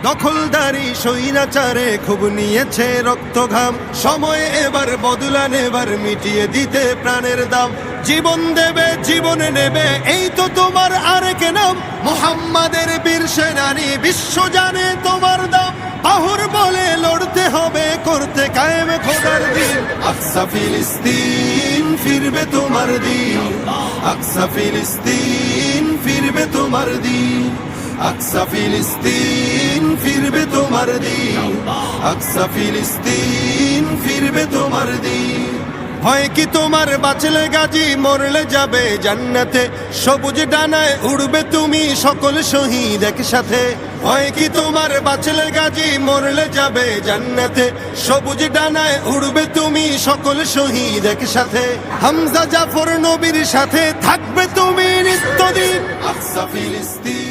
দখলদারি স্বৈরাচারে খুব নিয়েছে রক্ত ঘাম, সময় এবার বদলা নেবার, মিটিয়ে দিতে প্রাণের দাম। জীবন দেবে জীবন নেবে, এই তো তোমার আরেক নাম। মুহাম্মাদের বীর সেনানী, বিশ্ব জানে তোমার দাম। আহুর বলে লড়তে হবে, করতে কায়েম খোদার দিন। আকসা ফিলিস্তিন ফিরবে তোমার দিন, আকসা ফিলিস্তিন ফিরবে তোমার দিন, আকসা ফিলিস্তিন ফিরবে তোমার দিন, আকসা ফিলিস্তিন ফিরবে তোমার দিন। হয় কি তোমার বাঁচলে গাজী, মরলে যাবে জান্নাতে। সবুজ ডানায় উড়বে তুমি, সকল শহীদ একসাথে। হয় কি তোমার বাঁচলে গাজী, মরলে যাবে জান্নাতে। সবুজ ডানায় উড়বে তুমি, সকল শহীদ একসাথে। হামজা জাফর নবীর সাথে থাকবে তুমি নিত্যদিন। আকসা ফিলিস্তিন